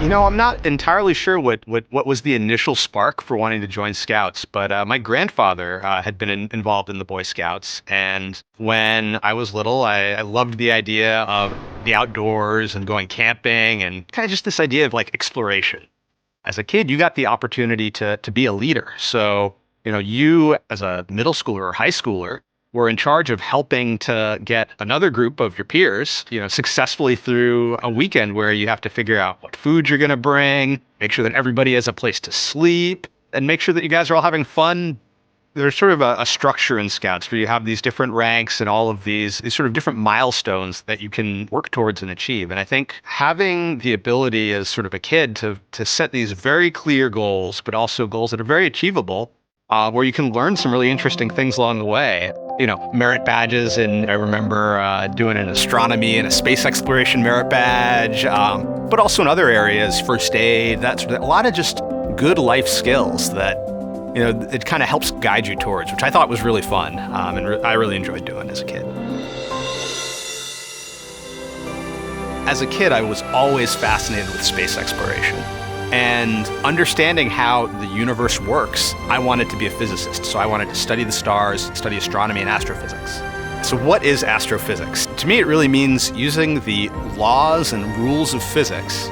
I'm not entirely sure what was the initial spark for wanting to join Scouts, but my grandfather had been involved in the Boy Scouts. And when I was little, I loved the idea of the outdoors and going camping and kind of just this idea of like exploration. As a kid, you got the opportunity to be a leader. So, you as a middle schooler or high schooler were in charge of helping to get another group of your peers, successfully through a weekend where you have to figure out what food you're going to bring, make sure that everybody has a place to sleep, and make sure that you guys are all having fun. There's sort of a structure in Scouts where you have these different ranks and all of these sort of different milestones that you can work towards and achieve. And I think having the ability as sort of a kid to set these very clear goals, but also goals that are very achievable, where you can learn some really interesting things along the way. Merit badges, and I remember doing an astronomy and a space exploration merit badge, but also in other areas, first aid, that's a lot of just good life skills that it kind of helps guide you towards, which I thought was really fun, and I really enjoyed doing as a kid. As a kid, I was always fascinated with space exploration. And understanding how the universe works, I wanted to be a physicist. So I wanted to study the stars, study astronomy and astrophysics. So what is astrophysics? To me, it really means using the laws and rules of physics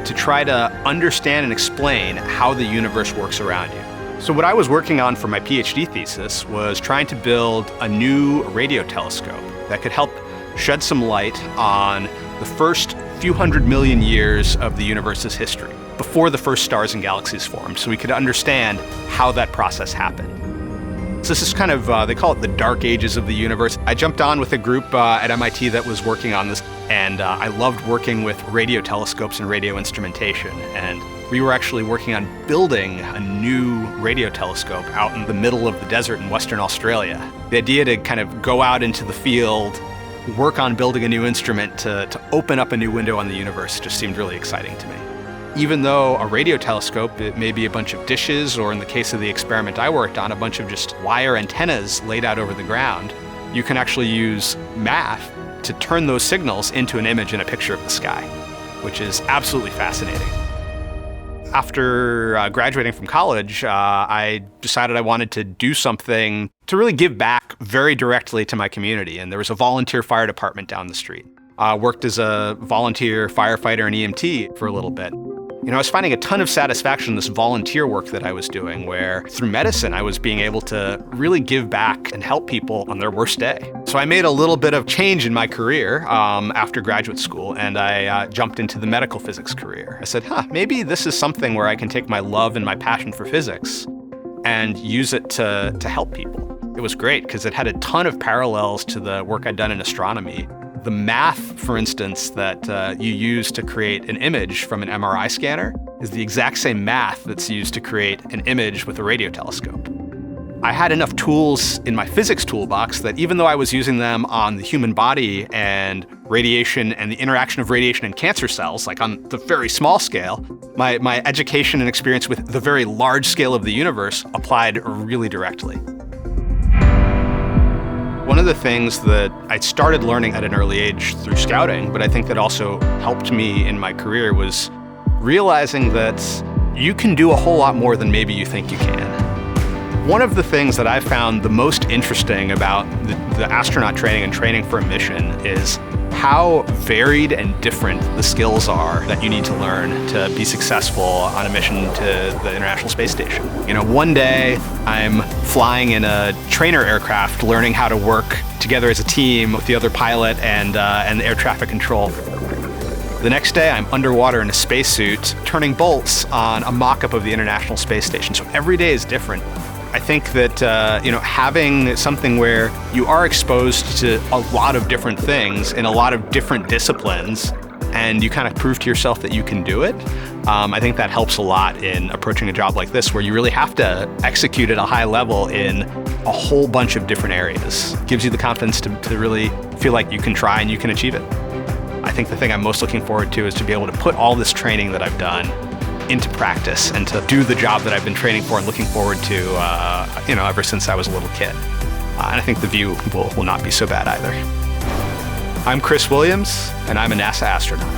to try to understand and explain how the universe works around you. So what I was working on for my PhD thesis was trying to build a new radio telescope that could help shed some light on the first few 100 million years of the universe's history, before the first stars and galaxies formed, so we could understand how that process happened. So this is kind of, they call it the dark ages of the universe. I jumped on with a group at MIT that was working on this, and I loved working with radio telescopes and radio instrumentation. And we were actually working on building a new radio telescope out in the middle of the desert in Western Australia. The idea to kind of go out into the field, work on building a new instrument to open up a new window on the universe just seemed really exciting to me. Even though a radio telescope, it may be a bunch of dishes, or in the case of the experiment I worked on, a bunch of just wire antennas laid out over the ground, you can actually use math to turn those signals into an image and a picture of the sky, which is absolutely fascinating. After graduating from college, I decided I wanted to do something to really give back very directly to my community, and there was a volunteer fire department down the street. Worked as a volunteer firefighter and EMT for a little bit. I was finding a ton of satisfaction in this volunteer work that I was doing, where through medicine, I was being able to really give back and help people on their worst day. So I made a little bit of change in my career after graduate school, and I jumped into the medical physics career. I said, maybe this is something where I can take my love and my passion for physics and use it to help people. It was great because it had a ton of parallels to the work I'd done in astronomy. The math, for instance, that you use to create an image from an MRI scanner is the exact same math that's used to create an image with a radio telescope. I had enough tools in my physics toolbox that even though I was using them on the human body and radiation and the interaction of radiation and cancer cells, like on the very small scale, my education and experience with the very large scale of the universe applied really directly. One of the things that I started learning at an early age through scouting, but I think that also helped me in my career, was realizing that you can do a whole lot more than maybe you think you can. One of the things that I found the most interesting about the astronaut training and training for a mission is how varied and different the skills are that you need to learn to be successful on a mission to the International Space Station. One day I'm flying in a trainer aircraft, learning how to work together as a team with the other pilot and air traffic control. The next day I'm underwater in a spacesuit, turning bolts on a mock-up of the International Space Station. So every day is different. I think that having something where you are exposed to a lot of different things in a lot of different disciplines, and you kind of prove to yourself that you can do it, I think that helps a lot in approaching a job like this, where you really have to execute at a high level in a whole bunch of different areas. It gives you the confidence to really feel like you can try and you can achieve it. I think the thing I'm most looking forward to is to be able to put all this training that I've done into practice and to do the job that I've been training for and looking forward to, ever since I was a little kid. And I think the view will not be so bad either. I'm Chris Williams, and I'm a NASA astronaut.